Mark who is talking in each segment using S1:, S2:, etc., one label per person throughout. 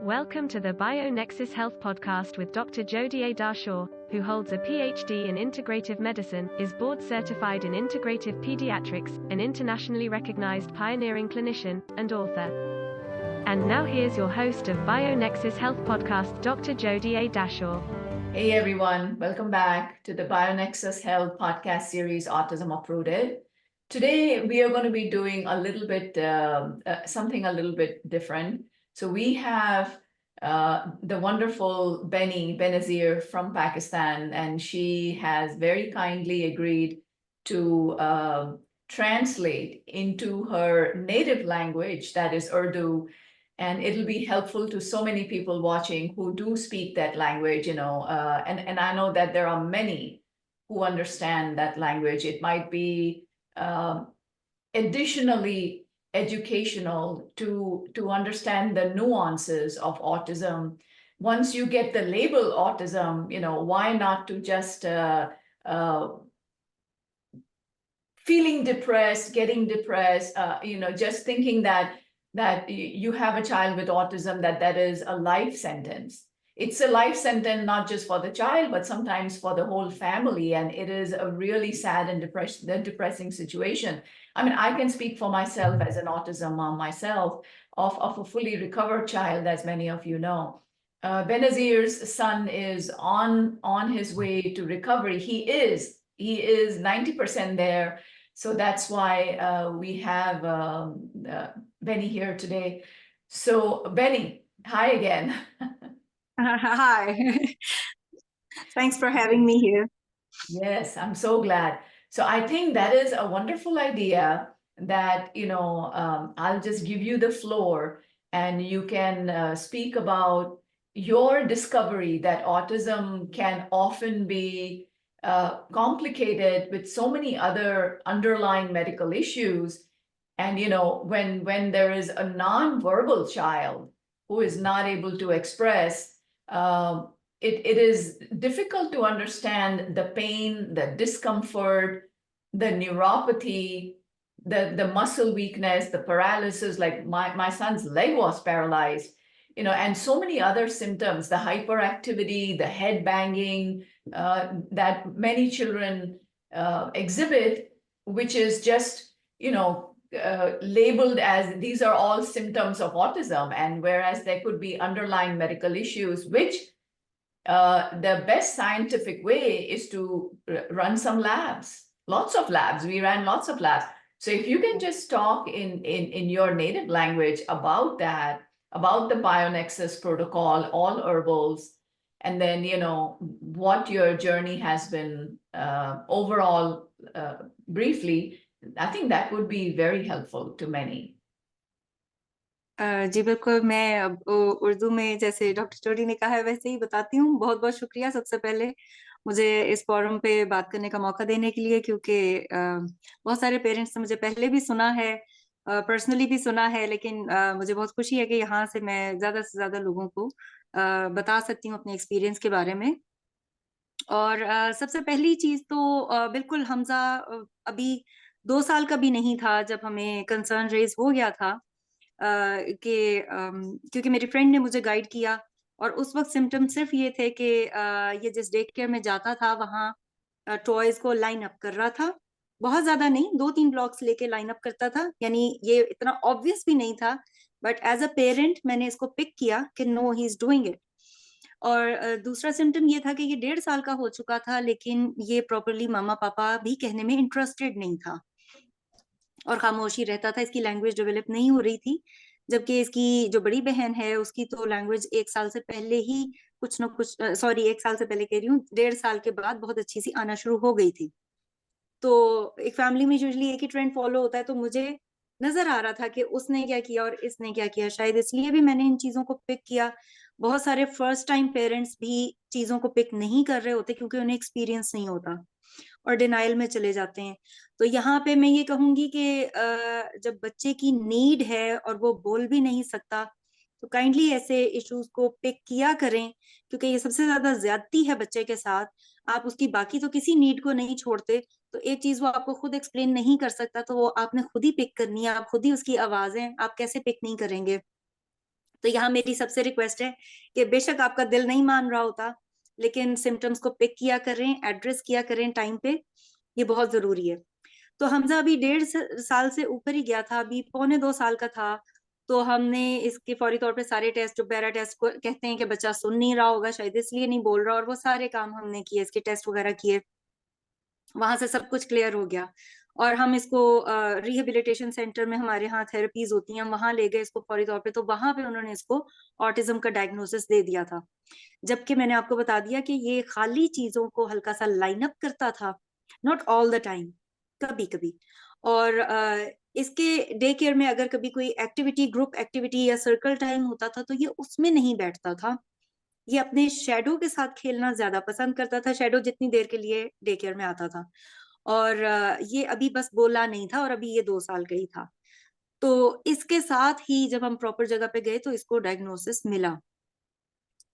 S1: Welcome to the BioNexus Health podcast with Dr. Jodie Dashore, who holds a PhD in integrative medicine, is board certified in integrative pediatrics, an internationally recognized pioneering clinician, and author. And now here's your host of BioNexus Health podcast, Dr. Jodie Dashore.
S2: Hey everyone, welcome back to the BioNexus Health podcast series, Autism Uprooted. Today we are going to be doing a little bit, something a little bit different. So we have the wonderful Benazir from Pakistan, and she has very kindly agreed to translate into her native language, that is Urdu, and it'll be helpful to so many people watching who do speak that language, and I know that there are many who understand that language. It might be additionally educational to understand the nuances of autism. Once you get the label autism, why not to just feeling depressed, getting depressed, just thinking that you have a child with autism, that is a life sentence. It's a life sentence, not just for the child, but sometimes for the whole family. And it is a really sad and depressing situation. I mean, I can speak for myself as an autism mom myself, of a fully recovered child, as many of you know. Benazir's son is on his way to recovery. He is 90% there. So that's why we have Benny here today. So Benny, hi again.
S3: Hi. Thanks for having me here.
S2: Yes, I'm so glad. So I think that is a wonderful idea that, I'll just give you the floor and you can speak about your discovery that autism can often be complicated with so many other underlying medical issues. And, when there is a non-verbal child who is not able to express, it is difficult to understand the pain, the discomfort, the neuropathy, the muscle weakness, the paralysis. Like my son's leg was paralyzed, and so many other symptoms, the hyperactivity, the head banging that many children exhibit, which is just, labeled as these are all symptoms of autism. And whereas there could be underlying medical issues, which the best scientific way is to run some labs, lots of labs. We ran lots of labs. So if you can just talk in your native language about that, about the BioNexus protocol, all herbals, and then, what your journey has been overall, briefly, I think that would be very helpful to many.
S3: जी बिल्कुल, मैं अब उर्दू में जैसे doctor जोडी ने कहा है वैसे ही बताती हूँ। बहुत बहुत शुक्रिया सबसे पहले मुझे इस फोरम पे बात करने का मौका देने के लिए, क्योंकि बहुत सारे पेरेंट्स ने मुझे पहले भी सुना है, पर्सनली भी सुना है, लेकिन मुझे बहुत खुशी है कि यहाँ से मैं ज्यादा से ज्यादा लोगों को बता सकती हूँ अपने एक्सपीरियंस के बारे में। और सबसे पहली चीज तो बिल्कुल हमजा अभी 2 साल का भी नहीं था जब हमें कंसर्न रेज हो गया था, कि क्योंकि मेरी फ्रेंड ने मुझे गाइड किया, और उस वक्त सिम्टम सिर्फ ये थे कि ये जिस डे केयर में जाता था वहाँ टॉयज को लाइन अप कर रहा था, बहुत ज्यादा नहीं, 2-3 ब्लॉक्स लेके लाइन अप करता था, यानी ये इतना ऑब्वियस भी नहीं था, बट एज अ पेरेंट मैंने इसको पिक किया कि no he is doing it. और दूसरा सिम्टम ये था कि ये 1.5 साल का हो चुका था, लेकिन ये प्रॉपरली मामा पापा भी कहने में इंटरेस्टेड नहीं था और खामोशी रहता था, इसकी लैंग्वेज डेवलप नहीं हो रही थी। जबकि इसकी जो बड़ी बहन है उसकी तो लैंग्वेज 1 साल से पहले ही कुछ ना कुछ, सॉरी 1 साल से पहले कह रही हूँ, 1.5 साल के बाद बहुत अच्छी सी आना शुरू हो गई थी। तो एक फैमिली में यूजुअली एक ही ट्रेंड फॉलो होता है, तो मुझे नजर आ रहा था कि उसने क्या किया और इसने क्या किया, शायद इसलिए भी मैंने इन चीजों को पिक किया। बहुत सारे फर्स्ट टाइम पेरेंट्स भी चीजों को पिक नहीं कर रहे होते क्योंकि उन्हें एक्सपीरियंस नहीं होता और डिनाइल में चले जाते हैं। तो यहाँ पे मैं ये कहूंगी कि जब बच्चे की नीड है और वो बोल भी नहीं सकता, तो काइंडली ऐसे इश्यूज को पिक किया करें, क्योंकि ये सबसे ज्यादा ज्यादती है बच्चे के साथ। आप उसकी बाकी तो किसी नीड को नहीं छोड़ते, तो एक चीज वो आपको खुद एक्सप्लेन नहीं कर सकता, तो वो आपने खुद ही पिक करनी है, आप खुद ही उसकी आवाजें आप कैसे पिक नहीं करेंगे। तो यहाँ मेरी सबसे रिक्वेस्ट है कि बेशक आपका दिल नहीं मान रहा होता, लेकिन सिम्टम्स को पिक किया करें, एड्रेस किया करें टाइम पे, ये बहुत जरूरी है। तो हमजा अभी 1.5 साल से ऊपर ही गया था, अभी 1.25 2 साल का था। तो हमने इसके फौरी तौर पे सारे टेस्ट, जो पैरा टेस्ट को कहते हैं कि बच्चा सुन नहीं रहा होगा शायद इसलिए नहीं बोल रहा, और वो सारे काम हमने किए, इसके टेस्ट वगैरह किए, वहां से सब कुछ क्लियर हो गया। और हम इसको रिहेबिलिटेशन सेंटर में, हमारे यहाँ थेरेपीज होती हैं, वहां ले गए इसको फौरी तौर पे, तो वहां पे उन्होंने इसको ऑटिज्म का डायग्नोसिस दे दिया था। जबकि मैंने आपको बता दिया कि ये खाली चीजों को हल्का सा लाइन अप करता था, नॉट ऑल द टाइम, कभी कभी। और इसके डे केयर में अगर कभी कोई एक्टिविटी, ग्रुप एक्टिविटी या सर्कल टाइम होता था, तो ये उसमें नहीं बैठता था, ये अपने शेडो के साथ खेलना ज्यादा पसंद करता था, शेडो जितनी देर के लिए डे केयर में आता था। और ये अभी बस बोला नहीं था, और अभी ये 2 साल का ही था। तो इसके साथ ही जब हम प्रॉपर जगह पे गए तो इसको डायग्नोसिस मिला,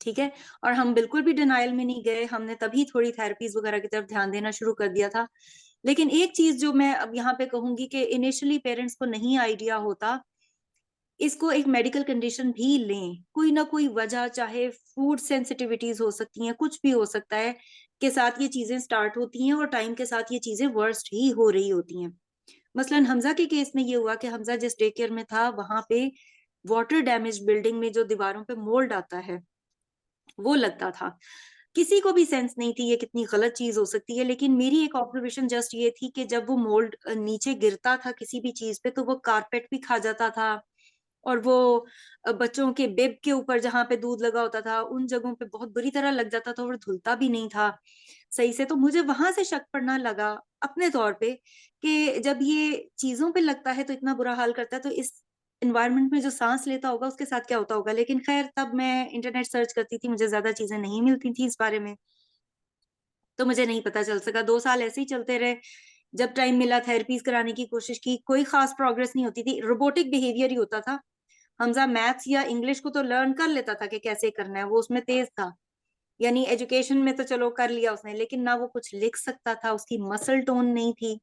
S3: ठीक है। और हम बिल्कुल भी डिनाइल में नहीं गए, हमने तभी थोड़ी थेरेपीज वगैरह की तरफ ध्यान देना शुरू कर दिया था। लेकिन एक चीज जो मैं अब यहाँ पे कहूंगी कि इनिशियली पेरेंट्स को नहीं आइडिया होता, इसको एक मेडिकल कंडीशन भी लें, कोई ना कोई वजह, चाहे फूड सेंसिटिविटीज हो सकती हैं, कुछ भी हो सकता है, के साथ ये चीजें स्टार्ट होती हैं और टाइम के साथ ये चीजें वर्स्ट ही हो रही होती हैं। मसलन हमजा के केस में ये हुआ कि हमजा जिस डे केयर में था, वहां पे वाटर डैमेज बिल्डिंग में जो दीवारों पे मोल्ड आता है वो लगता था। किसी को भी सेंस नहीं थी ये कितनी गलत चीज हो सकती है, लेकिन मेरी एक ऑब्जर्वेशन जस्ट ये थी कि जब वो मोल्ड नीचे गिरता था किसी भी चीज पे, तो वो कारपेट भी खा जाता था, और वो बच्चों के बेब के ऊपर जहां पे दूध लगा होता था उन जगहों पे बहुत बुरी तरह लग जाता था, और धुलता भी नहीं था सही से। तो मुझे वहां से शक पड़ना लगा अपने तौर पे कि जब ये चीजों पे लगता है तो इतना बुरा हाल करता है, तो इस इन्वायरमेंट में जो सांस लेता होगा उसके साथ क्या होता होगा। लेकिन खैर, तब मैं इंटरनेट सर्च करती थी, मुझे ज्यादा चीजें नहीं मिलती थी इस बारे में, तो मुझे नहीं पता चल सका। 2 साल ऐसे ही चलते रहे। जब टाइम मिला थेरेपीज कराने की कोशिश की, कोई खास प्रोग्रेस नहीं होती थी, रोबोटिक बिहेवियर ही होता था। हमजा मैथ्स या इंग्लिश को तो लर्न कर लेता था कि कैसे करना है, वो उसमें तेज था, यानी एजुकेशन में तो चलो कर लिया उसने, लेकिन ना वो कुछ लिख सकता था, उसकी मसल टोन नहीं थी।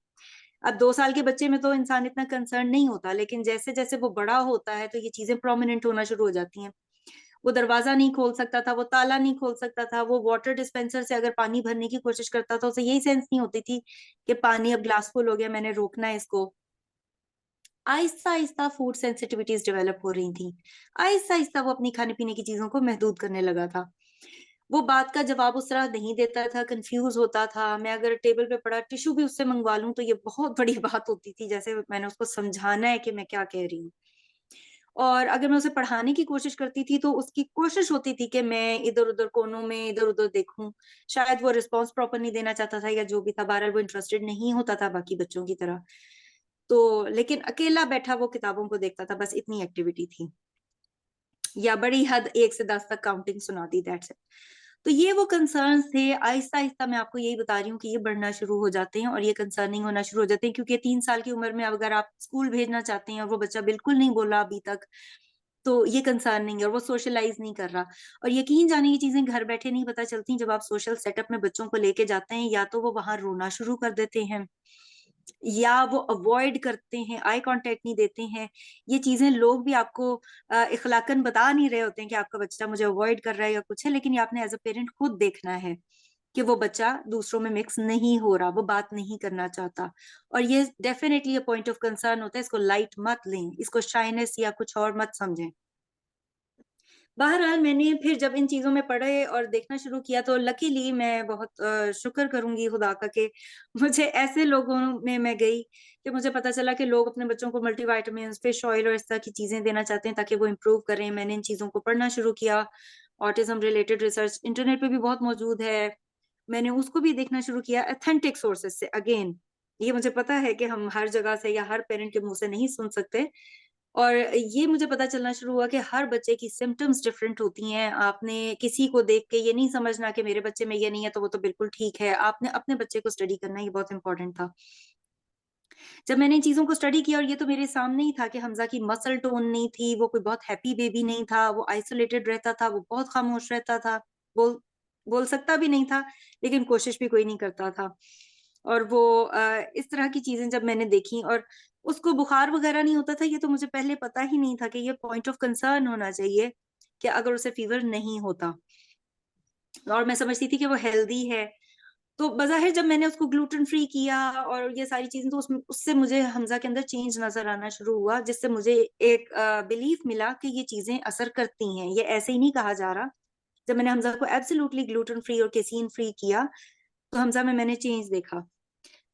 S3: अब 2 साल के बच्चे में तो इंसान इतना कंसर्न नहीं होता, लेकिन जैसे जैसे वो बड़ा होता है तो ये चीजें प्रोमिनेंट होना शुरू हो जाती हैं। वो दरवाजा नहीं खोल सकता था, वो ताला नहीं खोल सकता था, वो वाटर डिस्पेंसर से अगर पानी भरने की कोशिश करता था, उसे यही सेंस नहीं होती थी कि पानी अब ग्लास फुल हो गया, मैंने रोकना है इसको। Aahista Aahista food sensitivities develop हो रही थी, आहिस्ता आहिस्ता वो अपनी खाने पीने की चीजों को महदूद करने लगा था। वो बात का जवाब उस तरह नहीं देता था, कंफ्यूज होता था। मैं अगर टेबल पे पड़ा टिश्यू भी उससे मंगवा लूं तो ये बहुत बड़ी बात होती थी, जैसे मैंने उसको समझाना है कि मैं क्या कह रही हूँ। और अगर मैं उसे पढ़ाने की कोशिश करती थी तो उसकी कोशिश होती थी कि मैं इधर उधर कोनों में इधर उधर देखूं, शायद वो रिस्पॉन्स प्रॉपर नहीं देना चाहता था या जो भी था, बहरहाल वो इंटरेस्टेड नहीं होता था बाकी बच्चों की तरह। तो लेकिन अकेला बैठा वो किताबों को देखता था, बस इतनी एक्टिविटी थी, या बड़ी हद 1 से 10 तक काउंटिंग सुना दी, दैट्स इट। तो ये वो कंसर्न्स थे। आहिस्ता आहिस्ता मैं आपको यही बता रही हूँ कि ये बढ़ना शुरू हो जाते हैं और ये कंसर्निंग होना शुरू हो जाते हैं, क्योंकि 3 साल की उम्र में अगर आप स्कूल भेजना चाहते हैं और वो बच्चा बिल्कुल नहीं बोला अभी तक, तो ये कंसर्न नहीं है, और वो सोशलाइज नहीं कर रहा। और यकीन जाने ये चीजें घर बैठे नहीं पता चलती, जब आप सोशल सेटअप में बच्चों को लेके जाते हैं, या तो वो वहां रोना शुरू कर देते हैं, या वो अवॉइड करते हैं, आई कांटेक्ट नहीं देते हैं। ये चीजें लोग भी आपको इखलाकन बता नहीं रहे होते हैं कि आपका बच्चा मुझे अवॉइड कर रहा है या कुछ है, लेकिन ये आपने एज अ पेरेंट खुद देखना है कि वो बच्चा दूसरों में मिक्स नहीं हो रहा, वो बात नहीं करना चाहता। और ये डेफिनेटली पॉइंट ऑफ कंसर्न होता है, इसको लाइट मत लें, इसको शाइनेस या कुछ और मत समझें। बहरहाल मैंने फिर जब इन चीजों में पढ़े और देखना शुरू किया, तो लकीली मैं बहुत शुक्र करूंगी खुदा का कि मुझे ऐसे लोगों में मैं गई कि मुझे पता चला कि लोग अपने बच्चों को मल्टीविटामिन, फिश ऑयल और इस तरह की चीजें देना चाहते हैं ताकि वो इम्प्रूव करें। मैंने इन चीजों को पढ़ना शुरू किया। ऑटिज्म रिलेटेड रिसर्च इंटरनेट पे भी बहुत मौजूद है, मैंने उसको भी देखना शुरू किया अथेंटिक सोर्सेज से। अगेन, ये मुझे पता है कि हम हर जगह से या हर पेरेंट के मुंह से नहीं सुन सकते, और ये मुझे पता चलना शुरू हुआ कि हर बच्चे की सिम्टम्स डिफरेंट होती हैं। आपने किसी को देख के ये नहीं समझना कि मेरे बच्चे में ये नहीं है तो वो तो बिल्कुल ठीक है, आपने अपने बच्चे को स्टडी करना, ये बहुत इंपॉर्टेंट था। जब मैंने इन चीजों को स्टडी किया, और ये तो मेरे सामने ही था कि हमजा की मसल टोन नहीं थी, वो कोई बहुत हैप्पी बेबी नहीं था, वो आइसोलेटेड रहता था, वो बहुत खामोश रहता था, बोल बोल सकता भी नहीं था, लेकिन कोशिश भी कोई नहीं करता था। और वो इस तरह की चीजें जब मैंने देखी, और उसको बुखार वगैरह नहीं होता था, ये तो मुझे पहले पता ही नहीं था कि ये पॉइंट ऑफ कंसर्न होना चाहिए कि अगर उसे फीवर नहीं होता, और मैं समझती थी कि वो हेल्दी है। तो बज़ाहिर जब मैंने उसको ग्लूटेन फ्री किया और ये सारी चीजें, तो उससे मुझे हमजा के अंदर चेंज नजर आना शुरू हुआ, जिससे मुझे एक बिलीफ मिला कि ये चीजें असर करती हैं, ये ऐसे ही नहीं कहा जा रहा। जब मैंने हमजा को एब्सोल्युटली ग्लूटेन फ्री और केसीन फ्री किया, तो हमजा में मैंने चेंज देखा।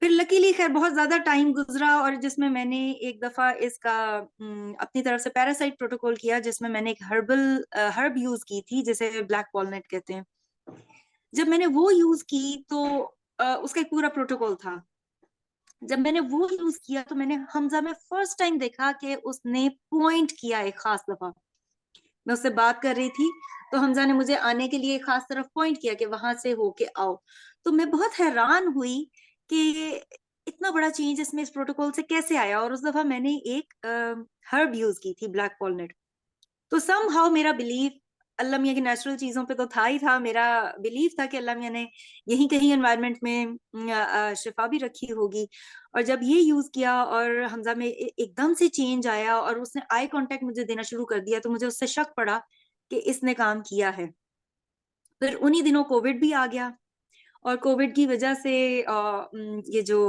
S3: फिर लकीली खैर बहुत ज्यादा टाइम गुजरा, और जिसमें मैंने एक दफा इसका अपनी तरफ से पैरासाइट प्रोटोकॉल किया, जिसमें मैंने एक हर्ब यूज की थी, जिसे ब्लैक वॉलनट कहते हैं। जब मैंने वो यूज की तो उसका एक पूरा प्रोटोकॉल था। जब मैंने वो यूज किया तो मैंने हमजा में फर्स्ट टाइम देखा कि उसने पॉइंट किया एक खास दफा। मैं उससे बात कर रही थी, तो हमजा ने मुझे आने के लिए एक खास तरफ पॉइंट किया कि वहां से होके आओ। तो मैं बहुत हैरान हुई कि इतना बड़ा चेंज इसमें इस प्रोटोकॉल से कैसे आया। और उस दफा मैंने एक हर्ब यूज की थी, ब्लैक वॉलनट। तो सम हाउ मेरा बिलीव अल्लाह मियाँ की नेचुरल चीजों पे तो था ही था। मेरा बिलीव था कि अल्लाह मियाँ ने यहीं कहीं एनवायरनमेंट में शिफा भी रखी होगी। और जब ये यूज किया और हमजा में एकदम से चेंज आया, और उसने आई कांटेक्ट मुझे देना शुरू कर दिया, तो मुझे उससे शक पड़ा कि इसने काम किया है। फिर उन्हीं दिनों कोविड भी आ गया, और कोविड की वजह से ये जो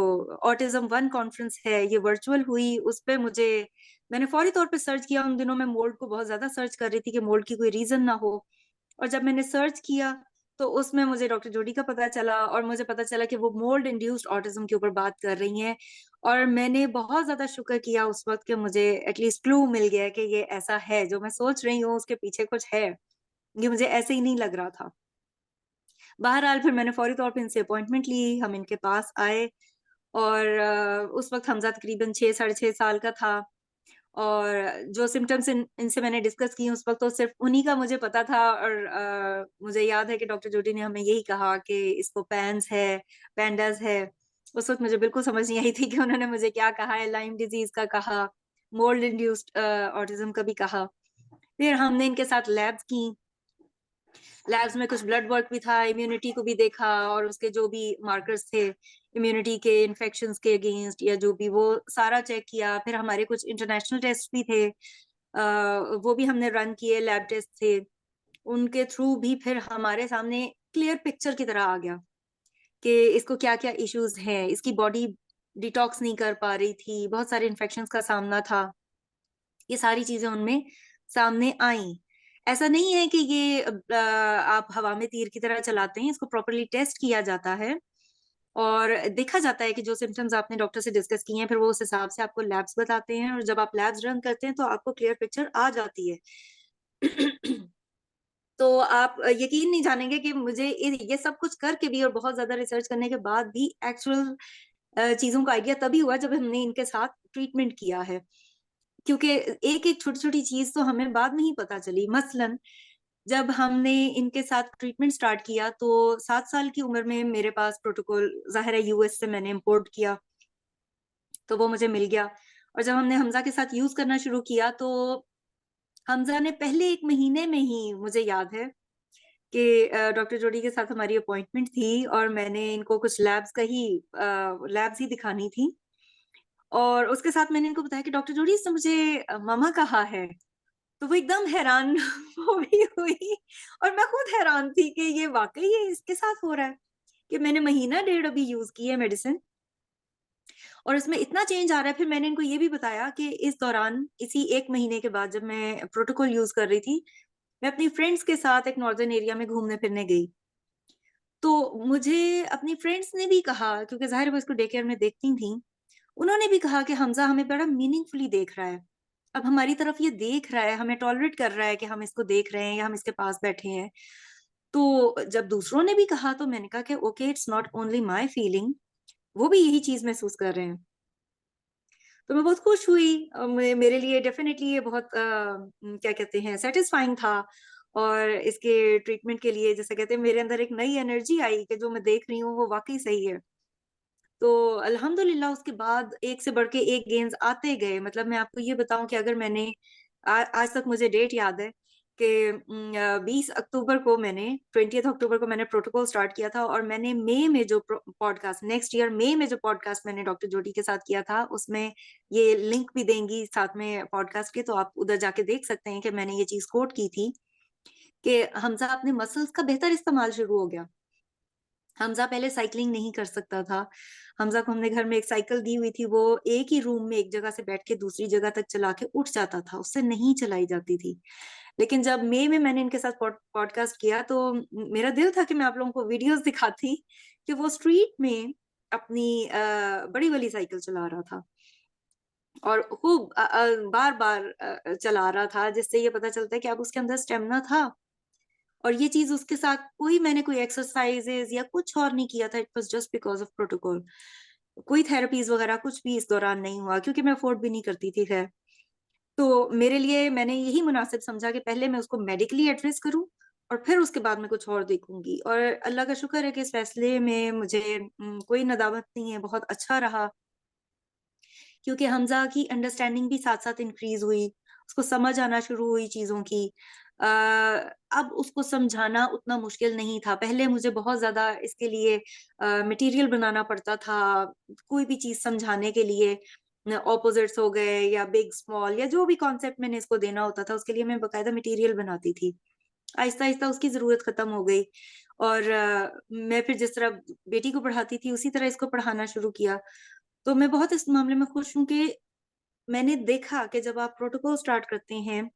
S3: ऑटिज्म वन कॉन्फ्रेंस है ये वर्चुअल हुई। उस पे मैंने फौरी तौर पे सर्च किया। उन दिनों मैं मोल्ड को बहुत ज्यादा सर्च कर रही थी कि मोल्ड की कोई रीजन ना हो। और जब मैंने सर्च किया तो उसमें मुझे डॉक्टर जोडी का पता चला, और मुझे पता चला कि वो मोल्ड इंड्यूस्ड ऑटिज्म के ऊपर बात कर रही हैं। और मैंने बहुत ज्यादा शुक्र किया उस वक्त कि मुझे एटलीस्ट क्लू मिल गया कि ये ऐसा है, जो मैं सोच रही हूँ उसके पीछे कुछ है। ये मुझे ऐसे ही नहीं लग रहा था। बहरहाल फिर मैंने फौरी तौर पे इनसे अपॉइंटमेंट ली, हम इनके पास आए। और उस वक्त हमजा तकरीबन 6 साढ़े 6 साल का था। और जो सिम्टम्स इनसे मैंने डिस्कस किए उस वक्त, तो सिर्फ उन्हीं का मुझे पता था। और मुझे याद है कि डॉक्टर जोडी ने हमें यही कहा कि इसको पैंस है, पैंडास है। उस वक्त मुझे बिल्कुल समझ नहीं आई थी कि उन्होंने मुझे क्या कहा है। लाइम डिजीज का कहा, मोल्ड इंड्यूस्ड ऑटिज्म का भी कहा। फिर हमने इनके साथ लैब्स की। लैब्स में कुछ ब्लड वर्क भी था, इम्यूनिटी को भी देखा, और उसके जो भी मार्कर्स थे इम्यूनिटी के, इन्फेक्शंस के अगेंस्ट या जो भी, वो सारा चेक किया। फिर हमारे कुछ इंटरनेशनल टेस्ट भी थे, वो भी हमने रन किए, लैब टेस्ट थे। उनके थ्रू भी फिर हमारे सामने क्लियर पिक्चर की तरह आ गया कि इसको क्या क्या इश्यूज हैं। इसकी बॉडी डिटॉक्स नहीं कर पा रही थी, बहुत सारे इन्फेक्शंस का सामना था। ये सारी चीजें उनमें सामने आई। ऐसा नहीं है कि ये आप हवा में तीर की तरह चलाते हैं, इसको प्रॉपरली टेस्ट किया जाता है और देखा जाता है कि जो सिम्टम्स आपने डॉक्टर से डिस्कस किए हैं, फिर वो उस हिसाब से आपको लैब्स बताते हैं। और जब आप लैब्स रन करते हैं तो आपको क्लियर पिक्चर आ जाती है। तो आप यकीन नहीं जानेंगे कि मुझे ये सब कुछ करके भी और बहुत ज्यादा रिसर्च करने के बाद भी एक्चुअल चीजों का आइडिया तभी हुआ जब हमने इनके साथ ट्रीटमेंट किया है। क्योंकि एक एक छोटी छोटी चीज तो हमें बाद में ही पता चली। मसलन जब हमने इनके साथ ट्रीटमेंट स्टार्ट किया तो 7 साल की उम्र में मेरे पास प्रोटोकॉल, जाहिर है यूएस से मैंने इम्पोर्ट किया, तो वो मुझे मिल गया। और जब हमने हमजा के साथ यूज करना शुरू किया तो हमजा ने पहले 1 महीने में ही, मुझे याद है कि डॉक्टर जोडी के साथ हमारी अपॉइंटमेंट थी और मैंने इनको कुछ लैब्स ही दिखानी थी। और उसके साथ मैंने इनको बताया कि डॉक्टर जोडी, इसने मुझे मामा कहा है। तो वो एकदम हैरान वो भी हुई, और मैं खुद हैरान थी कि ये वाकई ये इसके साथ हो रहा है, कि मैंने महीना डेढ़ अभी यूज की है मेडिसिन और इसमें इतना चेंज आ रहा है। फिर मैंने इनको ये भी बताया कि इस दौरान, इसी 1 महीने के बाद जब मैं प्रोटोकॉल यूज कर रही थी, मैं अपनी फ्रेंड्स के साथ एक नॉर्दर्न एरिया में घूमने फिरने गई। तो मुझे अपनी फ्रेंड्स ने भी कहा, क्योंकि जाहिर है वो इसको डे केयर में देखती थी, उन्होंने भी कहा कि हमजा हमें बड़ा मीनिंगफुली देख रहा है। अब हमारी तरफ ये देख रहा है, हमें टॉलरेट कर रहा है कि हम इसको देख रहे हैं या हम इसके पास बैठे हैं। तो जब दूसरों ने भी कहा तो मैंने कहा कि okay, it's not only my feeling, वो भी यही चीज महसूस कर रहे हैं। तो मैं बहुत खुश हुई। मेरे लिए डेफिनेटली ये बहुत क्या कहते हैं, सेटिस्फाइंग था। और इसके ट्रीटमेंट के लिए, जैसे कहते हैं, मेरे अंदर एक नई एनर्जी आई कि जो मैं देख रही हूँ वो वाकई सही है। तो अल्हम्दुलिल्लाह उसके बाद एक से बढ़ के एक गेन्स आते गए। मतलब मैं आपको ये बताऊं कि अगर मैंने आज तक मुझे डेट याद है कि 20 अक्टूबर को मैंने प्रोटोकॉल स्टार्ट किया था, और मैंने मई में जो पॉडकास्ट, नेक्स्ट ईयर मई में जो पॉडकास्ट मैंने डॉक्टर जोडी के साथ किया था, उसमें ये लिंक भी देंगी साथ में पॉडकास्ट के, तो आप उधर जाके देख सकते हैं कि मैंने ये चीज कोट की थी कि हमजा अपने मसल्स का बेहतर इस्तेमाल शुरू हो गया। हमजा पहले साइकिलिंग नहीं कर सकता था। हमजा को हमने घर में एक साइकिल दी हुई थी, वो एक ही रूम में एक जगह से बैठ के दूसरी जगह तक चला के उठ जाता था, उससे नहीं चलाई जाती थी। लेकिन जब मई में मैंने इनके साथ पॉडकास्ट किया, तो मेरा दिल था कि मैं आप लोगों को वीडियोस दिखाती कि वो स्ट्रीट में अपनी बड़ी वाली साइकिल चला रहा था, और खूब बार बार चला रहा था, जिससे ये पता चलता है कि अब उसके अंदर स्टेमिना था। और ये चीज उसके साथ मैंने कोई एक्सरसाइजेस या कुछ और नहीं किया था, it was just because of protocol. कोई थेरेपीज वगैरह कुछ भी इस दौरान नहीं हुआ, क्योंकि मैं अफोर्ड भी नहीं करती थी। खैर, तो मेरे लिए मैंने यही मुनासिब समझा कि पहले मैं उसको मेडिकली एड्रेस करूं, और फिर उसके बाद मैं कुछ और देखूंगी। और अल्लाह का शुक्र है कि इस फैसले में मुझे कोई नदामत नहीं है, बहुत अच्छा रहा, क्योंकि हमजा की अंडरस्टैंडिंग भी साथ साथ इंक्रीज हुई, उसको समझ आना शुरू हुई चीजों की। अब उसको समझाना उतना मुश्किल नहीं था। पहले मुझे बहुत ज्यादा इसके लिए मटेरियल बनाना पड़ता था, कोई भी चीज समझाने के लिए, ऑपोजिट्स हो गए या बिग स्मॉल या जो भी कॉन्सेप्ट मैंने इसको देना होता था, उसके लिए मैं बकायदा मटेरियल बनाती थी। आहिस्ता आहिस्ता उसकी जरूरत खत्म हो गई, और मैं फिर जिस तरह बेटी को पढ़ाती थी उसी तरह इसको पढ़ाना शुरू किया। तो मैं बहुत इस मामले में खुश हूँ कि मैंने देखा कि जब आप प्रोटोकॉल स्टार्ट करते हैं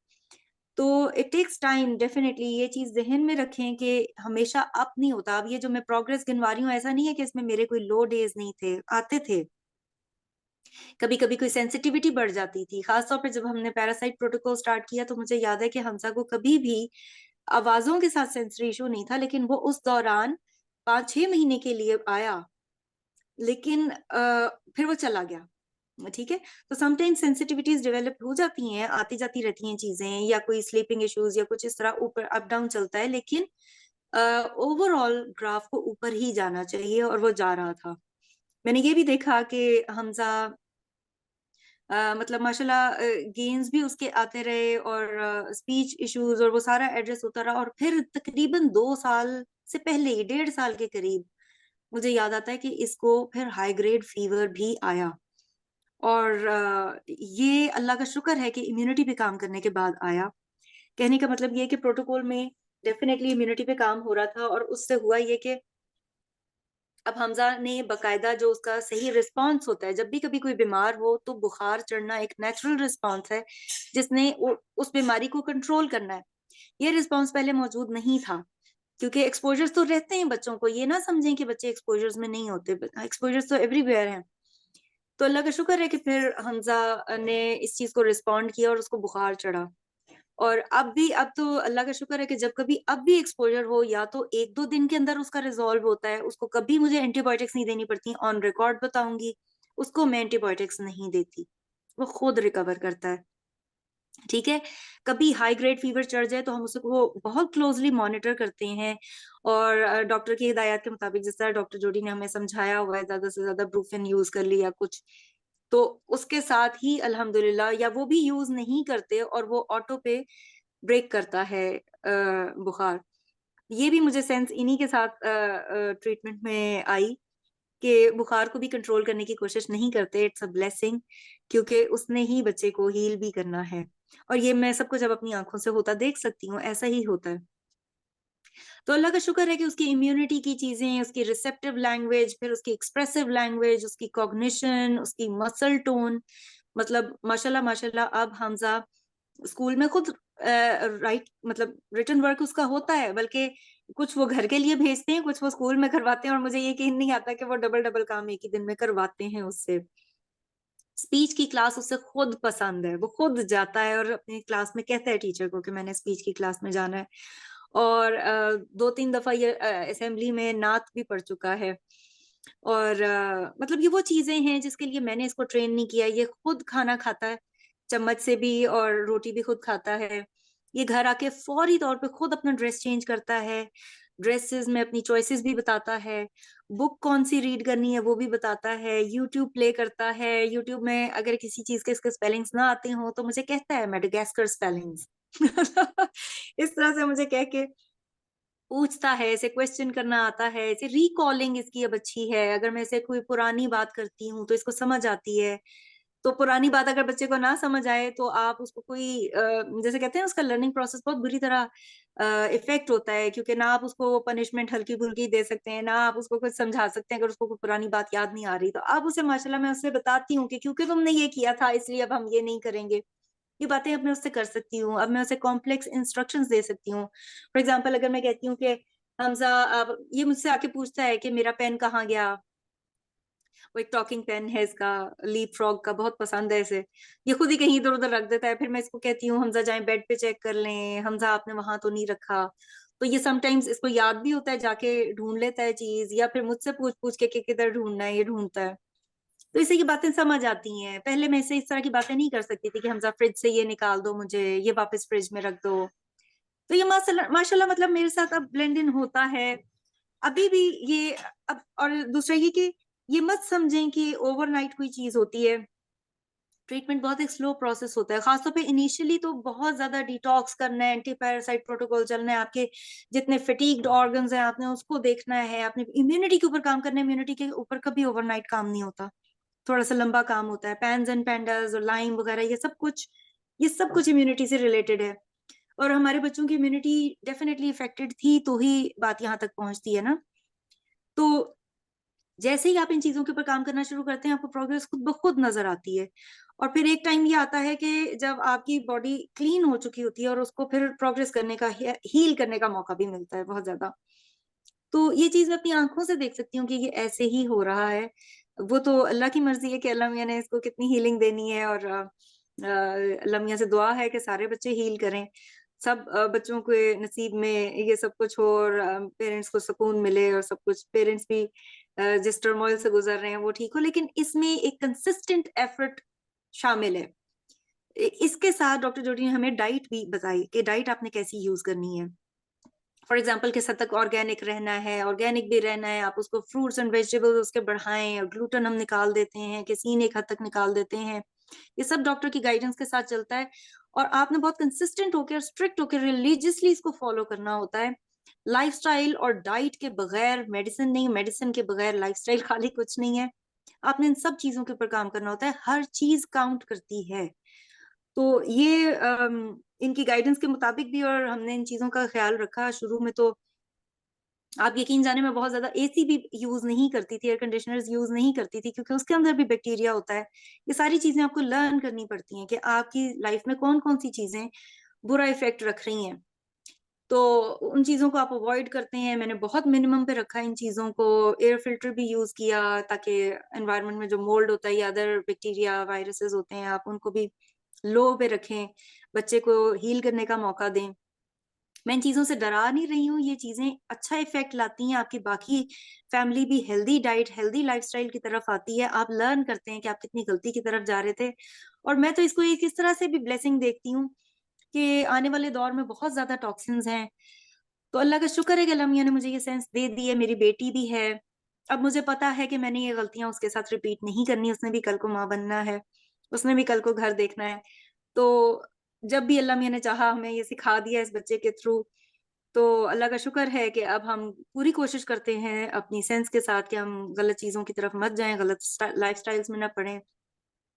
S3: तो इट टेक्स टाइम। डेफिनेटली ये चीज जहन में रखें कि हमेशा अप नहीं होता। अब ये जो मैं प्रोग्रेस गिनवा रही हूँ, ऐसा नहीं है कि इसमें मेरे कोई लो डेज नहीं थे, आते थे। कभी कभी कोई सेंसिटिविटी बढ़ जाती थी, खासतौर पर जब हमने पैरासाइट प्रोटोकॉल स्टार्ट किया, तो मुझे याद है कि हमजा को कभी भी आवाजों के साथ सेंसरी इशू नहीं था, लेकिन वो उस दौरान 5-6 महीने के लिए आया, लेकिन फिर वो चला गया। ठीक है, तो समटाइम्स सेंसिटिविटीज डेवलप हो जाती हैं, आती जाती रहती हैं चीजें, या कोई स्लीपिंग इश्यूज या कुछ इस तरह ऊपर अप डाउन चलता है, लेकिन ओवरऑल ग्राफ को ऊपर ही जाना चाहिए, और वो जा रहा था। मैंने ये भी देखा कि हमजा मतलब माशाल्लाह गेन्स भी उसके आते रहे, और स्पीच इश्यूज और वो सारा एड्रेस होता रहा। और फिर तकरीबन 2 साल से पहले, 1.5 साल के करीब, मुझे याद आता है कि इसको फिर हाई ग्रेड फीवर भी आया। और ये अल्लाह का शुक्र है कि इम्यूनिटी पे काम करने के बाद आया। कहने का मतलब ये कि प्रोटोकॉल में डेफिनेटली इम्यूनिटी पे काम हो रहा था, और उससे हुआ ये कि अब हमजा ने बकायदा जो उसका सही रिस्पांस होता है, जब भी कभी कोई बीमार हो तो बुखार चढ़ना एक नेचुरल रिस्पांस है, जिसने उस बीमारी को कंट्रोल करना है। ये रिस्पांस पहले मौजूद नहीं था, क्योंकि एक्सपोजर्स तो रहते हैं बच्चों को, ये ना समझें कि बच्चे एक्सपोजर्स में नहीं होते, एक्सपोजर्स तो एवरीवेयर हैं। तो अल्लाह का शुक्र है कि फिर हमजा ने इस चीज को रिस्पॉन्ड किया और उसको बुखार चढ़ा। और अब तो अल्लाह का शुक्र है कि जब कभी अब भी एक्सपोजर हो, या तो 1-2 दिन के अंदर उसका रिजॉल्व होता है, उसको कभी मुझे एंटीबायोटिक्स नहीं देनी पड़ती, ऑन रिकॉर्ड बताऊंगी, उसको मैं एंटीबायोटिक्स नहीं देती, वो खुद रिकवर करता है। ठीक है, कभी हाई ग्रेड फीवर चढ़ जाए तो हम उसको बहुत क्लोजली मॉनिटर करते हैं, और डॉक्टर की हिदायत के मुताबिक, जिस तरह डॉक्टर जोडी ने हमें समझाया हुआ है, ज्यादा से ज्यादा ब्रूफेन यूज कर लिया कुछ, तो उसके साथ ही अल्हम्दुलिल्लाह, या वो भी यूज नहीं करते और वो ऑटो पे ब्रेक करता है बुखार। ये भी मुझे सेंस इन्हीं के साथ ट्रीटमेंट में आई कि बुखार को भी कंट्रोल करने की कोशिश नहीं करते, इट्स अ ब्लेसिंग, क्योंकि उसने ही बच्चे को हील भी करना है। और ये मैं सब कुछ अब अपनी आंखों से होता देख सकती हूँ, ऐसा ही होता है। तो अल्लाह का शुक्र है कि उसकी इम्यूनिटी की चीजें, उसकी रिसेप्टिव लैंग्वेज, फिर उसकी एक्सप्रेसिव लैंग्वेज, उसकी कॉग्निशन, उसकी मसल टोन, मतलब माशाल्लाह माशाल्लाह, अब हमजा स्कूल में खुद राइट, मतलब रिटन वर्क उसका होता है, बल्कि कुछ वो घर के लिए भेजते हैं, कुछ वो स्कूल में करवाते हैं, और मुझे यकीन नहीं आता कि वो डबल डबल काम एक ही दिन में करवाते हैं उससे। स्पीच की क्लास उसे खुद पसंद है, वो खुद जाता है और अपनी क्लास में कहता है टीचर को कि मैंने स्पीच की क्लास में जाना है। और 2-3 दफा ये असेंबली में नात भी पढ़ चुका है। और मतलब ये वो चीजें हैं जिसके लिए मैंने इसको ट्रेन नहीं किया। ये खुद खाना खाता है, चम्मच से भी, और रोटी भी खुद खाता है। ये घर आके फौरी तौर पे खुद अपना ड्रेस चेंज करता है, ड्रेसेस में अपनी चॉइसेस भी बताता है, बुक कौन सी रीड करनी है वो भी बताता है, यूट्यूब प्ले करता है, यूट्यूब में अगर किसी चीज के इसके स्पेलिंग्स ना आते हो तो मुझे कहता है मेडागास्कर स्पेलिंग्स, इस तरह से मुझे कह के पूछता है, इसे क्वेश्चन करना आता है, इसे रिकॉलिंग इसकी अब अच्छी है। अगर मैं इसे कोई पुरानी बात करती हूँ तो इसको समझ आती है। तो पुरानी बात अगर बच्चे को ना समझ आए तो आप उसको कोई जैसे कहते हैं उसका लर्निंग प्रोसेस बहुत बुरी तरह इफेक्ट होता है, क्योंकि ना आप उसको पनिशमेंट हल्की फुल्की दे सकते हैं, ना आप उसको कुछ समझा सकते हैं अगर उसको कोई पुरानी बात याद नहीं आ रही। तो अब उसे माशाल्लाह मैं उससे बताती हूँ कि क्योंकि तुमने ये किया था इसलिए अब हम ये नहीं करेंगे। ये बातें अब मैं उससे कर सकती हूँ। अब मैं उसे कॉम्प्लेक्स इंस्ट्रक्शंस दे सकती हूँ। फॉर एग्जाम्पल अगर मैं कहती हूँ कि हमजा, अब ये मुझसे आके पूछता है कि मेरा पेन कहाँ गया। वो एक टॉकिंग पेन है इसका, लीप फ्रॉग का, बहुत पसंद है इसे। ये खुद ही कहीं इधर उधर रख देता है, फिर मैं इसको कहती हूँ हमजा जाए बेड पे चेक कर लें, हमजा आपने वहां तो नहीं रखा। तो ये समटाइम्स इसको याद भी होता है, जाके ढूंढ लेता है चीज, या फिर मुझसे पूछ पूछ के कि किधर ढूंढना है, ये ढूंढता है। तो इसे ये बातें समझ आती हैं। पहले मैं इसे इस तरह की बातें नहीं कर सकती थी कि हमजा फ्रिज से ये निकाल दो, मुझे ये वापस फ्रिज में रख दो। तो ये माशाल्लाह माशाल्लाह मतलब मेरे साथ अब ब्लेंड इन होता है अभी भी ये। अब और दूसरा ये कि ये मत समझें कि ओवरनाइट कोई चीज होती है। ट्रीटमेंट बहुत एक स्लो प्रोसेस होता है, खासतौर पे इनिशियली तो बहुत ज्यादा डिटॉक्स करना है, एंटी पैरासाइट प्रोटोकॉल चलना है, आपके जितने फटीग्ड ऑर्गन्स हैं आपने उसको देखना है, आपने इम्यूनिटी के ऊपर काम करना है। इम्यूनिटी के ऊपर कभी ओवरनाइट काम नहीं होता, थोड़ा सा लंबा काम होता है। पैंस एंड पैंडास और लाइम वगैरह ये सब कुछ इम्यूनिटी से रिलेटेड है। और हमारे बच्चों की इम्यूनिटी डेफिनेटली इफेक्टेड थी तो ही बात यहाँ तक पहुंचती है ना। तो जैसे ही आप इन चीजों के ऊपर काम करना शुरू करते हैं आपको प्रोग्रेस खुद ब खुद नजर आती है। और फिर एक टाइम ये आता है कि जब आपकी बॉडी क्लीन हो चुकी होती है और उसको फिर प्रोग्रेस करने का, हील करने का मौका भी मिलता है बहुत ज्यादा। तो ये चीज मैं अपनी आंखों से देख सकती हूँ कि ये ऐसे ही हो रहा है। वो तो अल्लाह की मर्जी है कि अल्लाह मियाँ ने इसको कितनी हीलिंग देनी है। और अल्लाह मियाँ से दुआ है कि सारे बच्चे हील करें, सब बच्चों के नसीब में ये सब कुछ हो, और पेरेंट्स को सुकून मिले, और सब कुछ पेरेंट्स भी जिस टर्मोइल से गुजर रहे हैं वो ठीक हो। लेकिन इसमें एक कंसिस्टेंट एफर्ट शामिल है। इसके साथ डॉक्टर जोडी ने हमें डाइट भी बताई कि डाइट आपने कैसी यूज करनी है। फॉर एग्जाम्पल किस हद तक ऑर्गेनिक रहना है, ऑर्गेनिक भी रहना है, आप उसको फ्रूट्स एंड वेजिटेबल्स उसके बढ़ाएं, और ग्लूटेन हम निकाल देते हैं, कैसीन एक हद तक निकाल देते हैं। ये सब डॉक्टर की गाइडेंस के साथ चलता है। और आपने बहुत कंसिस्टेंट होकर, स्ट्रिक्ट होकर, रिलीजियसली इसको फॉलो करना होता है। लाइफस्टाइल और डाइट के बगैर मेडिसिन नहीं, मेडिसिन के बगैर लाइफस्टाइल खाली कुछ नहीं है। आपने इन सब चीजों के ऊपर काम करना होता है, हर चीज काउंट करती है। तो ये इनकी गाइडेंस के मुताबिक भी, और हमने इन चीजों का ख्याल रखा। शुरू में तो आप यकीन जाने में बहुत ज्यादा एसी भी यूज नहीं करती थी, एयर कंडीशनर्स यूज नहीं करती थी, क्योंकि उसके अंदर भी बैक्टीरिया होता है। ये सारी चीजें आपको लर्न करनी पड़ती हैं कि आपकी लाइफ में कौन कौन सी चीजें बुरा इफेक्ट रख रही हैं। तो उन चीजों को आप अवॉइड करते हैं। मैंने बहुत मिनिमम पे रखा इन चीजों को। एयर फिल्टर भी यूज किया ताकि एनवायरनमेंट में जो मोल्ड होता है या अदर बैक्टीरिया वायरसेस होते हैं आप उनको भी लो पे रखें, बच्चे को हील करने का मौका दें। मैं इन चीजों से डरा नहीं रही हूँ, ये चीजें अच्छा इफेक्ट लाती हैं, आपकी बाकी फैमिली भी हेल्दी डाइट, हेल्दी लाइफस्टाइल की तरफ आती है। आप लर्न करते हैं कि आप कितनी गलती की तरफ जा रहे थे। और मैं तो इसको एक इस तरह से भी ब्लेसिंग देखती हूँ कि आने वाले दौर में बहुत ज्यादा टॉक्सिन्स हैं। तो अल्लाह का शुक्र है कि अल्लाह मियां ने मुझे ये सेंस दे दी है। मेरी बेटी भी है, अब मुझे पता है कि मैंने ये गलतियां उसके साथ रिपीट नहीं करनी। उसने भी कल को माँ बनना है, उसने भी कल को घर देखना है। तो जब भी अल्लाह मियां ने चाहा हमें ये सिखा दिया इस बच्चे के थ्रू, तो अल्लाह का शुक्र है कि अब हम पूरी कोशिश करते हैं अपनी सेंस के साथ कि हम गलत चीजों की तरफ मत जाएं, गलत लाइफस्टाइल्स में ना पड़ें।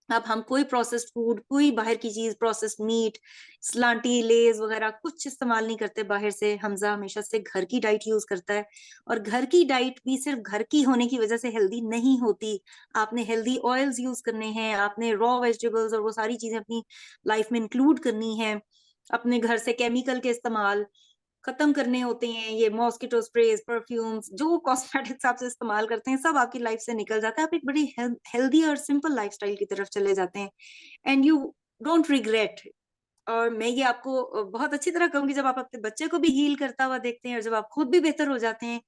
S3: अब हम कोई प्रोसेस्ड फूड, कोई बाहर की चीज, प्रोसेस्ड मीट, स्लांटी, लेज वगैरह कुछ इस्तेमाल नहीं करते बाहर से। हमजा हमेशा से घर की डाइट यूज करता है, और घर की डाइट भी सिर्फ घर की होने की वजह से हेल्दी नहीं होती। आपने हेल्दी ऑयल्स यूज करने हैं, आपने रॉ वेजिटेबल्स और वो सारी चीजें अपनी लाइफ में इंक्लूड करनी है। अपने घर से केमिकल के इस्तेमाल खत्म करने होते हैं। ये मॉस्किटो स्प्रेज, परफ्यूम्स, जो कॉस्मेटिक्स आप इस्तेमाल करते हैं सब आपकी लाइफ से निकल जाता है। आप एक बड़ी हेल्दी और सिंपल लाइफस्टाइल की तरफ चले जाते हैं, एंड यू डोंट रिग्रेट। और मैं ये आपको बहुत अच्छी तरह कहूंगी, जब आप अपने बच्चे को भी हील करता हुआ देखते हैं और जब आप खुद भी बेहतर हो जाते हैं,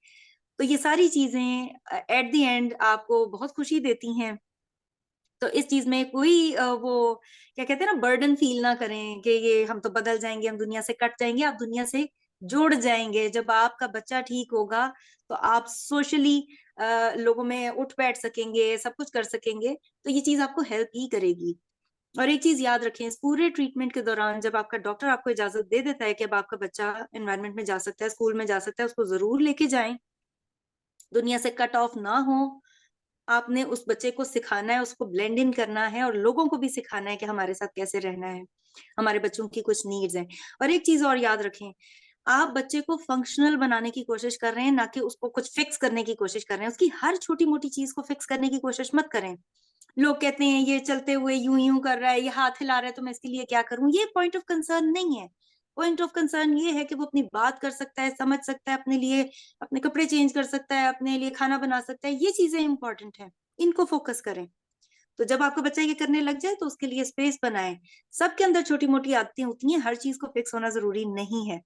S3: तो ये सारी चीजें एट द एंड आपको बहुत खुशी देती हैं। तो इस चीज में कोई वो क्या कहते हैं ना, बर्डन फील ना करें कि ये हम तो बदल जाएंगे, हम दुनिया से कट जाएंगे। आप दुनिया से जुड़ जाएंगे। जब आपका बच्चा ठीक होगा तो आप सोशली लोगों में उठ बैठ सकेंगे, सब कुछ कर सकेंगे। तो ये चीज आपको हेल्प ही करेगी। और एक चीज याद रखें, इस पूरे ट्रीटमेंट के दौरान जब आपका डॉक्टर आपको इजाजत दे देता है कि अब आपका बच्चा एनवायरनमेंट में जा सकता है, स्कूल में जा सकता है, उसको जरूर लेके जाएं। दुनिया से कट ऑफ ना हो। आपने उस बच्चे को सिखाना है, उसको ब्लेंड इन करना है और लोगों को भी सिखाना है कि हमारे साथ कैसे रहना है, हमारे बच्चों की कुछ नीड्स हैं। और एक चीज और याद रखें, आप बच्चे को फंक्शनल बनाने की कोशिश कर रहे हैं, ना कि उसको कुछ फिक्स करने की कोशिश कर रहे हैं। उसकी हर छोटी मोटी चीज को फिक्स करने की कोशिश मत करें। लोग कहते हैं ये चलते हुए यूं यूं कर रहा है, ये हाथ हिला रहा है, तो मैं इसके लिए क्या करूं। ये पॉइंट ऑफ कंसर्न नहीं है। पॉइंट ऑफ कंसर्न ये है कि वो अपनी बात कर सकता है, समझ सकता है, अपने लिए अपने कपड़े चेंज कर सकता है, अपने लिए खाना बना सकता है। ये चीजें इंपॉर्टेंट है, इनको फोकस करें। तो जब आपका बच्चा ये करने लग जाए तो उसके लिए स्पेस बनाएं। सबके अंदर छोटी मोटी आदतें होती हैं, हर चीज को फिक्स होना जरूरी नहीं है।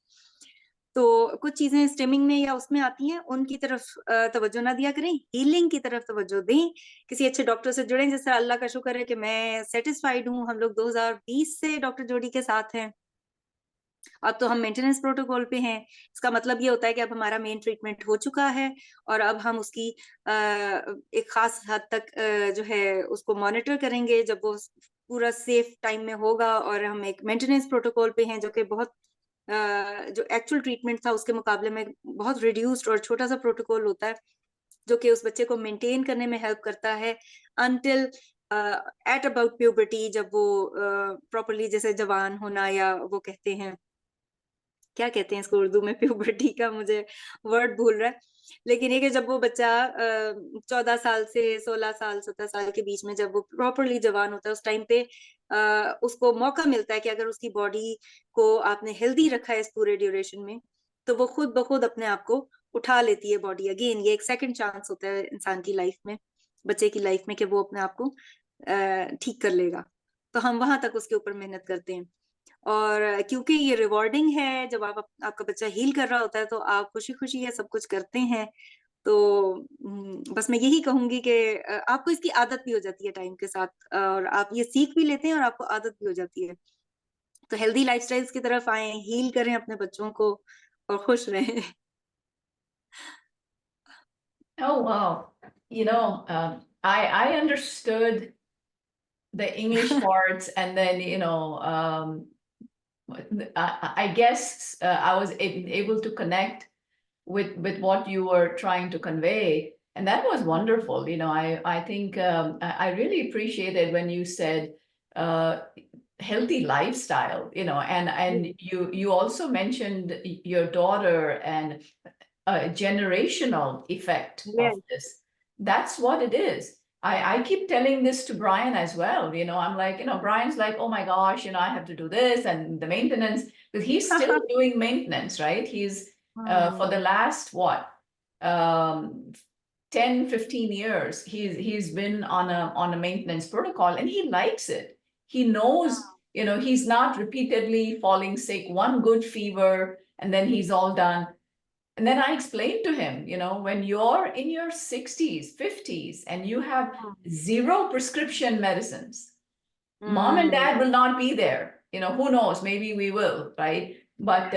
S3: तो कुछ चीजें स्टेमिंग में या उसमें आती हैं, उनकी तरफ तवज्जो ना दिया करें, हीलिंग की तरफ तवज्जो दें। किसी अच्छे डॉक्टर से जुड़ें। जैसे अल्लाह का शुक्र है कि मैं सेटिस्फाइड हूँ, हम लोग 2020 से डॉक्टर जोड़ी के साथ हैं। अब तो हम मेंटेनेंस प्रोटोकॉल पे हैं। इसका मतलब ये होता है कि अब हमारा मेन ट्रीटमेंट हो चुका है और अब हम उसकी एक खास हद तक जो है उसको मॉनिटर करेंगे जब वो पूरा सेफ टाइम में होगा। और हम एक मेंटेनेंस प्रोटोकॉल पे हैं जो कि बहुत जो एक्चुअल ट्रीटमेंट था उसके मुकाबले में बहुत रिड्यूस्ड और छोटा सा प्रोटोकॉल होता है, जो कि उस बच्चे को मेंटेन करने में हेल्प करता है अनटिल एट अबाउट प्यूबर्टी, जब वो प्रॉपरली जैसे जवान होना, या वो कहते हैं क्या कहते हैं इसको उर्दू में, प्यूबर्टी का मुझे वर्ड भूल रहा है। लेकिन ये कि जब वो बच्चा 14 साल से 16 साल 17 साल के बीच में जब वो प्रॉपरली जवान होता है, उस टाइम पे उसको मौका मिलता है कि अगर उसकी बॉडी को आपने हेल्दी रखा है इस पूरे ड्यूरेशन में, तो वो खुद ब खुद अपने आप को उठा लेती है बॉडी अगेन। ये एक सेकंड चांस होता है इंसान की लाइफ में, बच्चे की लाइफ में, कि वो अपने आप को ठीक कर लेगा। तो हम वहां तक उसके ऊपर मेहनत करते हैं। और क्योंकि ये रिवॉर्डिंग है, जब आपका बच्चा हील कर रहा होता है तो आप खुशी खुशी ये सब कुछ करते हैं। तो बस मैं यही कहूंगी कि आपको इसकी आदत भी हो जाती है टाइम के साथ, और आप ये सीख भी लेते हैं और आपको आदत भी हो जाती है। तो हेल्दी लाइफस्टाइल्स की तरफ आए, हील करें अपने बच्चों को और खुश रहें।
S2: Oh, wow. I understood the English parts, and then, I guess I was able to connect with what you were trying to convey. And that was wonderful. I think I really appreciated when you said uh, healthy lifestyle, and you also mentioned your daughter and a generational effect of
S3: Yes.
S2: this. That's what it is. I keep telling this to Brian as well. I'm like, Brian's like, oh my gosh, I have to do this and the maintenance, but he's still doing maintenance, right? He's for the last what, um, 10, 15 years, he's been on a maintenance protocol, and he likes it. He knows, he's not repeatedly falling sick, one good fever, and then he's all done. And then I explained to him, when you're in your 60s, 50s, and you have zero prescription medicines, mom and dad will not be there. Who knows? Maybe we will, right? But,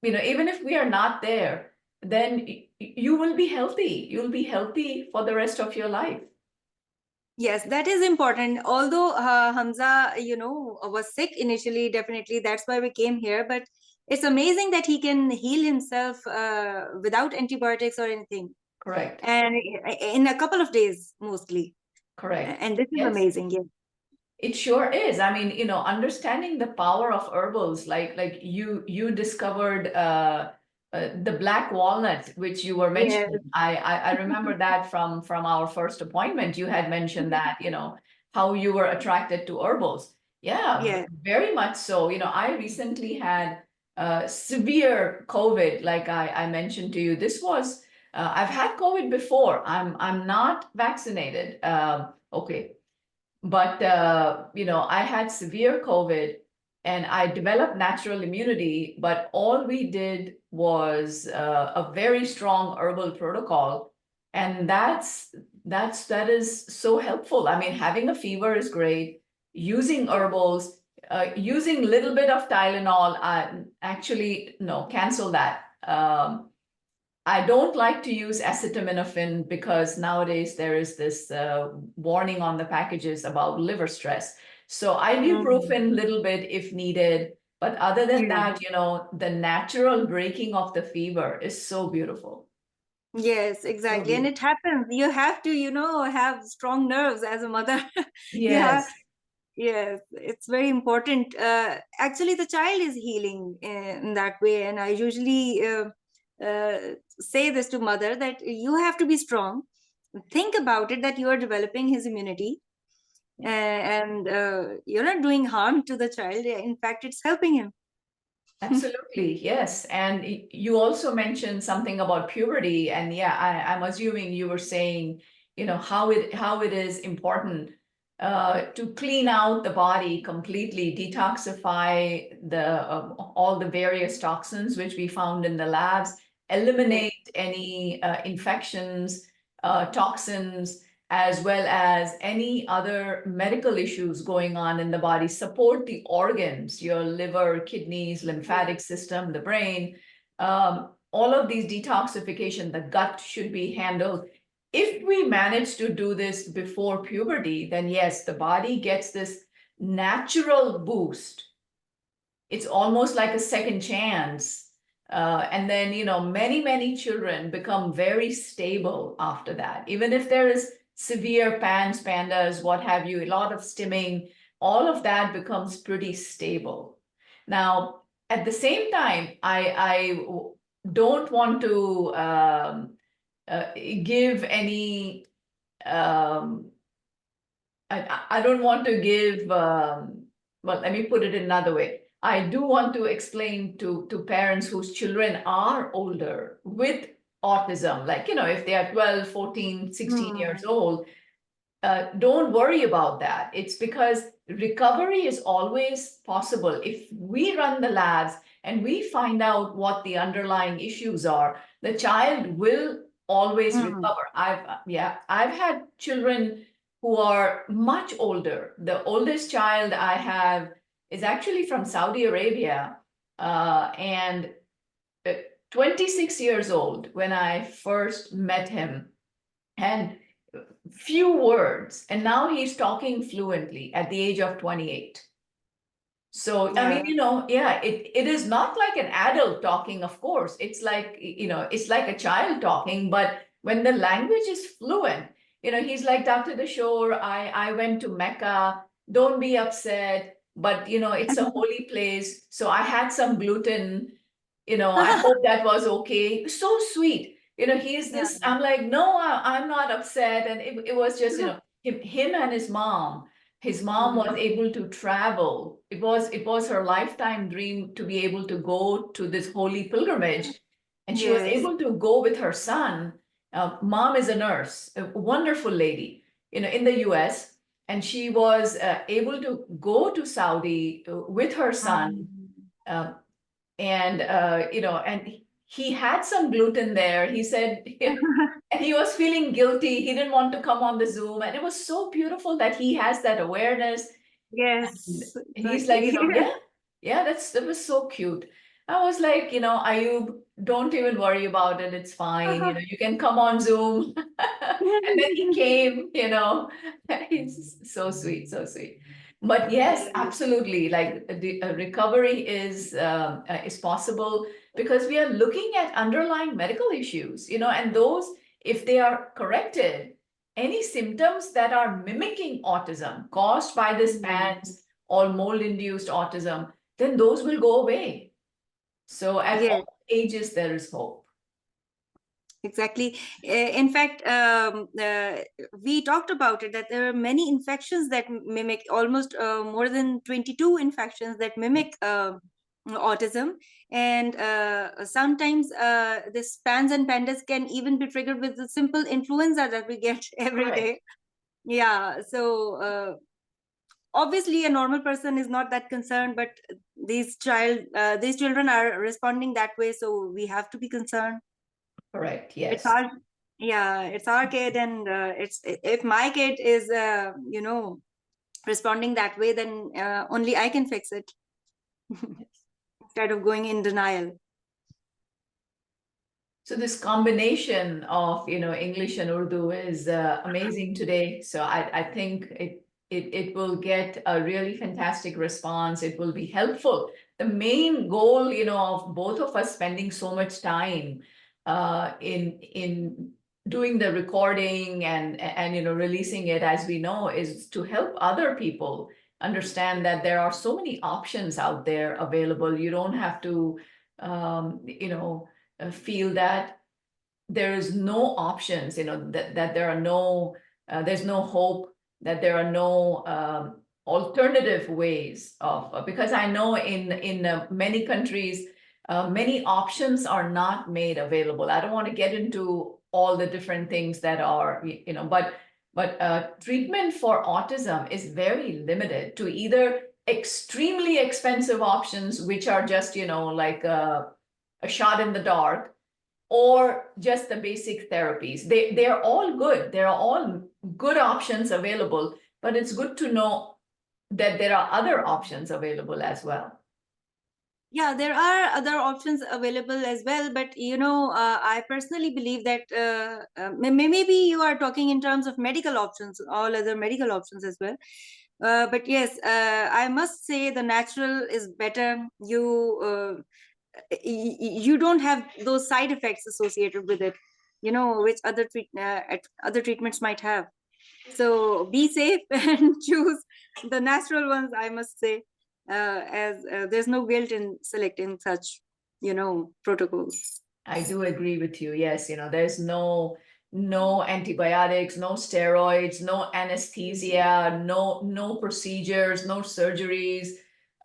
S2: even if we are not there, then you will be healthy. You'll be healthy for the rest of your life.
S3: Yes, that is important. Although Hamza, was sick initially, definitely that's why we came here. But it's amazing that he can heal himself without antibiotics or anything,
S2: Correct.
S3: and in a couple of days mostly.
S2: Correct.
S3: And this is
S2: Yes.
S3: amazing. Yeah.
S2: It sure is. I mean, understanding the power of herbals, like you discovered the black walnut, which you were mentioning.
S3: Yes.
S2: I remember that from our first appointment. You had mentioned that, how you were attracted to herbals. Yeah,
S3: Yeah.
S2: very much so. I recently had severe COVID, like I mentioned to you. This was I've had COVID before. I'm not vaccinated. Okay. But, I had severe COVID and I developed natural immunity, but all we did was a very strong herbal protocol. And that is so helpful. I mean, having a fever is great, using herbals, using a little bit of Tylenol, actually, no, cancel that. I don't like to use acetaminophen because nowadays there is this warning on the packages about liver stress. So ibuprofen a little bit if needed. But other than that, the natural breaking of the fever is so beautiful.
S3: Yes, exactly. And it happens. You have to, have strong nerves as a mother.
S2: Yes.
S3: Yes, it's very important. Actually, the child is healing in that way. And I usually say this to mother that you have to be strong. Think about it that you are developing his immunity and you're not doing harm to the child. In fact, it's helping him.
S2: Absolutely, yes. And you also mentioned something about puberty, and yeah, I'm assuming you were saying, how it is important to clean out the body completely, detoxify all the various toxins which we found in the labs, eliminate any infections, toxins, as well as any other medical issues going on in the body, support the organs, your liver, kidneys, lymphatic system, the brain. All of these detoxification, the gut should be handled. If we manage to do this before puberty, then yes, the body gets this natural boost. It's almost like a second chance. And then, many children become very stable after that. Even if there is severe PANS, PANDAS, what have you, a lot of stimming, all of that becomes pretty stable. Now, at the same time, I don't want to give any, I don't want to give, well, let me put it another way. I do want to explain to parents whose children are older with autism, like, if they are 12, 14, 16 years old, don't worry about that. It's because recovery is always possible. If we run the labs and we find out what the underlying issues are, the child will always recover. I've had children who are much older. The oldest child I have is actually from Saudi Arabia, and 26 years old when I first met him, and few words, and now he's talking fluently at the age of 28. So, I mean, it is not like an adult talking, of course. It's like, it's like a child talking, but when the language is fluent, he's like, Dr. Dashore, I went to Mecca, don't be upset, but, it's a holy place. So I had some gluten, I hope that was okay. So sweet. He's this, I'm like, no, I'm not upset. And it was just, him and his mom. His mom was able to travel. It was her lifetime dream to be able to go to this holy pilgrimage. And she was able to go with her son. Mom is a nurse, a wonderful lady, in the US. And she was able to go to Saudi with her son. And he had some gluten there. He said, and he was feeling guilty. He didn't want to come on the Zoom. And it was so beautiful that he has that awareness.
S3: Yes,
S2: And he's like,
S3: exactly.
S2: that was so cute. I was like, Ayub, don't even worry about it. It's fine. You can come on Zoom. And then he came, he's so sweet, so sweet. But yes, absolutely. Like the recovery is possible because we are looking at underlying medical issues, and those, if they are corrected, any symptoms that are mimicking autism caused by this PANS or mold-induced autism, then those will go away. So at all ages, there is hope.
S3: Exactly. In fact, we talked about it that there are many infections that mimic, almost more than 22 infections that mimic autism. And sometimes this PANS and PANDAS can even be triggered with the simple influenza that we get every day. Yeah. So obviously a normal person is not that concerned, but these children are responding that way. So we have to be concerned.
S2: Correct. Yes.
S3: It's our kid, and if my kid is responding that way, then only I can fix it instead of going in denial.
S2: So this combination of English and Urdu is amazing today. So I think it will get a really fantastic response. It will be helpful. The main goal, of both of us spending so much time in doing the recording and releasing it, as we know, is to help other people understand that there are so many options out there available. You don't have to feel that there is no options, that there are no there's no hope, that there are no alternative ways of, because I know in many countries many options are not made available. I don't want to get into all the different things that are, but treatment for autism is very limited to either extremely expensive options, which are just, like a shot in the dark, or just the basic therapies. They're all good. There are all good options available, but it's good to know that there are other options available as well.
S3: Yeah, there are other options available as well, but I personally believe that maybe you are talking in terms of medical options, all other medical options as well. But yes, I must say the natural is better. You don't have those side effects associated with it, which other treatments might have. So be safe and choose the natural ones, I must say, as there's no guilt in selecting such, protocols.
S2: I do agree with you. Yes, there's no antibiotics, no steroids, no anesthesia, no procedures, no surgeries,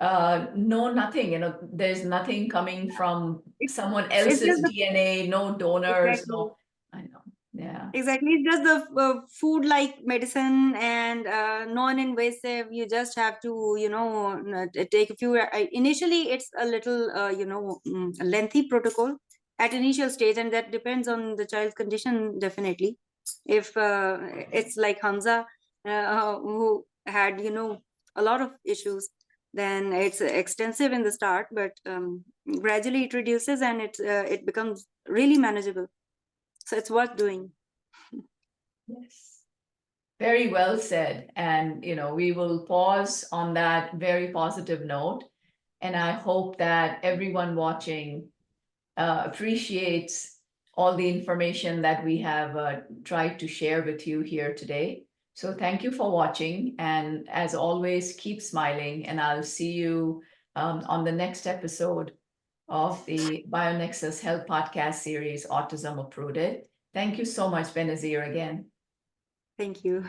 S2: no nothing. There's nothing coming from someone
S3: It's
S2: else's
S3: just the
S2: DNA, no donors,
S3: exactly.
S2: no. I know. Yeah.
S3: Exactly. It's just the food-like medicine and non-invasive. You just have to, take a few. Initially, it's a little, lengthy protocol at initial stage, and that depends on the child's condition, definitely. If it's like Hamza, who had, a lot of issues, then it's extensive in the start, but gradually it reduces and it becomes really manageable. So it's worth doing.
S2: Yes. Very well said. And, we will pause on that very positive note. And I hope that everyone watching appreciates all the information that we have tried to share with you here today. So thank you for watching. And as always, keep smiling. And I'll see you on the next episode of the BioNexus Health podcast series, Autism Uprooted. Thank you so much, Benazir, again.
S3: Thank you.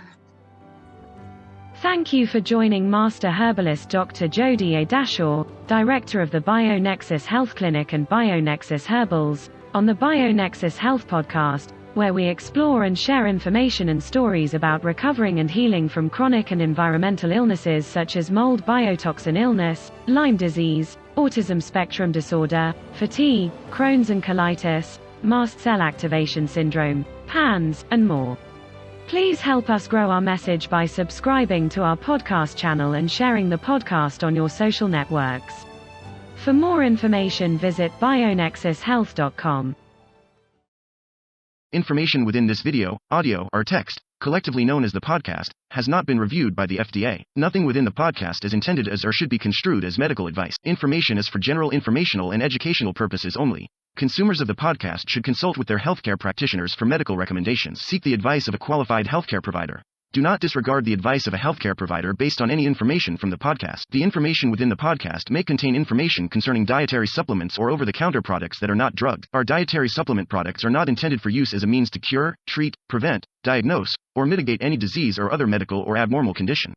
S1: Thank you for joining Master Herbalist Dr. Jodie Dashore, Director of the BioNexus Health Clinic and BioNexus Herbals, on the BioNexus Health podcast, where we explore and share information and stories about recovering and healing from chronic and environmental illnesses such as mold biotoxin illness, Lyme disease, autism spectrum disorder, fatigue, Crohn's and colitis, mast cell activation syndrome, PANS, and more. Please help us grow our message by subscribing to our podcast channel and sharing the podcast on your social networks. For more information, visit bionexushealth.com.
S4: Information within this video, audio, or text, collectively known as the podcast, has not been reviewed by the FDA. Nothing within the podcast is intended as or should be construed as medical advice. Information is for general informational and educational purposes only. Consumers of the podcast should consult with their healthcare practitioners for medical recommendations. Seek the advice of a qualified healthcare provider. Do not disregard the advice of a healthcare provider based on any information from the podcast. The information within the podcast may contain information concerning dietary supplements or over-the-counter products that are not drugs. Our dietary supplement products are not intended for use as a means to cure, treat, prevent, diagnose, or mitigate any disease or other medical or abnormal condition.